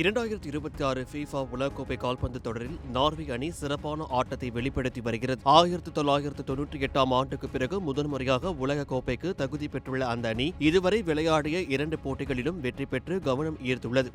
2026 FIFA உலகக்கோப்பை கால்பந்து தொடரில் நார்வே அணி சிறப்பான ஆட்டத்தை வெளிப்படுத்தி வருகிறது. 1998ஆம் ஆண்டுக்கு பிறகு முதன்முறையாக உலகக் கோப்பைக்கு தகுதி பெற்றுள்ள அந்த அணி இதுவரை விளையாடிய 2 போட்டிகளிலும் வெற்றி பெற்று கவனம் ஈர்த்துள்ளது.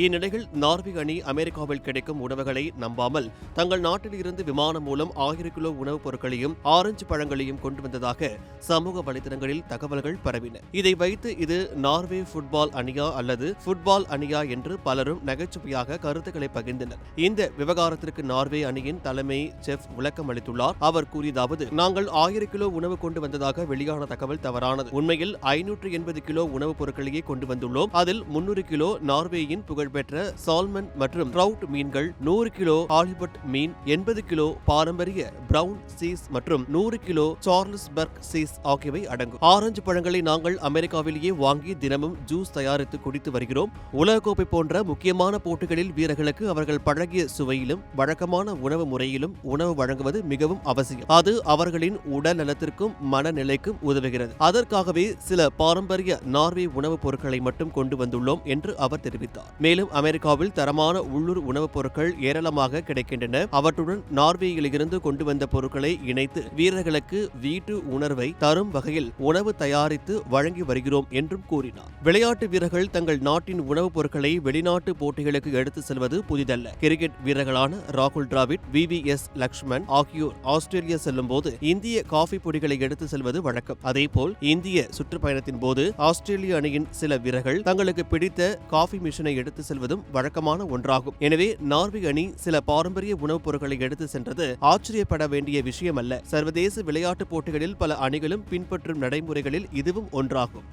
இந்நிலையில் நார்வே அணி அமெரிக்காவில் கிடைக்கும் உணவுகளை நம்பாமல் தங்கள் நாட்டில் இருந்து விமானம் மூலம் 1000 கிலோ உணவுப் பொருட்களையும் ஆரஞ்சு பழங்களையும் கொண்டு வந்ததாக சமூக வலைதளங்களில் தகவல்கள் பரவின. இதை வைத்து இது நார்வே ஃபுட்பால் அணியா அல்லது ஃபுட்பால் அணியா என்று பலரும் நகைச்சுவையாக கருத்துக்களை பகிர்ந்தனர். இந்த விவகாரத்திற்கு நார்வே அணியின் தலைமை செஃப் விளக்கம் அளித்துள்ளார். அவர் கூறியதாவது: நாங்கள் 1000 கிலோ உணவு கொண்டு வந்ததாக வெளியான தகவல் தவறானது. உண்மையில் 580 கிலோ உணவுப் பொருட்களையே கொண்டு வந்துள்ளோம். அதில் 300 கிலோ நார்வேயின் புகழ்பெற்ற சால்மன் மற்றும் ட்ரவுட் மீன்கள், 100 கிலோ ஹாலிபட் மீன், 80 கிலோ பாரம்பரிய பிரவுன் சீஸ் மற்றும் 100 கிலோ சார்லஸ்பர்க் சீஸ் ஆகியவை அடங்கும். ஆரஞ்சு பழங்களை நாங்கள் அமெரிக்காவிலேயே வாங்கி தினமும் ஜூஸ் தயாரித்து குடித்து வருகிறோம். உலகக்கோப்பை போன்ற முக்கியமான போட்டிகளில் வீரர்களுக்கு அவர்கள் பழகிய சுவையிலும் வழக்கமான உணவு முறையிலும் உணவு வழங்குவது மிகவும் அவசியம். அது அவர்களின் உடல் நலத்திற்கும் மனநிலைக்கும் உதவுகிறது. அதற்காகவே சில பாரம்பரிய நார்வே உணவுப் பொருட்களை மட்டும் கொண்டு வந்துள்ளோம் என்று அவர் தெரிவித்தார். மேலும் அமெரிக்காவில் தரமான உள்ளூர் உணவுப் பொருட்கள் ஏராளமாக கிடைக்கின்றன. அவற்றுடன் நார்வேயிலிருந்து கொண்டு வந்த பொருட்களை இணைத்து வீரர்களுக்கு வீட்டு உணர்வை தரும் வகையில் உணவு தயாரித்து வழங்கி வருகிறோம் என்றும் கூறினார். விளையாட்டு வீரர்கள் தங்கள் நாட்டின் உணவுப் பொருட்களை வெளிநாட்டு போட்டிகளுக்கு எடுத்து செல்வது புதிதல்ல. கிரிக்கெட் வீரர்களான ராகுல் டிராவிட், VVS லக்ஷ்மன் ஆகியோர் ஆஸ்திரேலியா செல்லும் போது இந்திய காஃபி பொடிகளை எடுத்து செல்வது வழக்கம். அதேபோல் இந்திய சுற்றுப்பயணத்தின் போது ஆஸ்திரேலிய அணியின் சில வீரர்கள் தங்களுக்கு பிடித்த காஃபி மிஷினை எடுத்து செல்வதும் வழக்கமான ஒன்றாகும். எனவே நார்வே அணி சில பாரம்பரிய உணவுப் பொருட்களை எடுத்து சென்றது ஆச்சரியப்பட வேண்டிய விஷயம் அல்ல. சர்வதேச விளையாட்டுப் போட்டிகளில் பல அணிகளும் பின்பற்றும் நடைமுறைகளில் இதுவும் ஒன்றாகும்.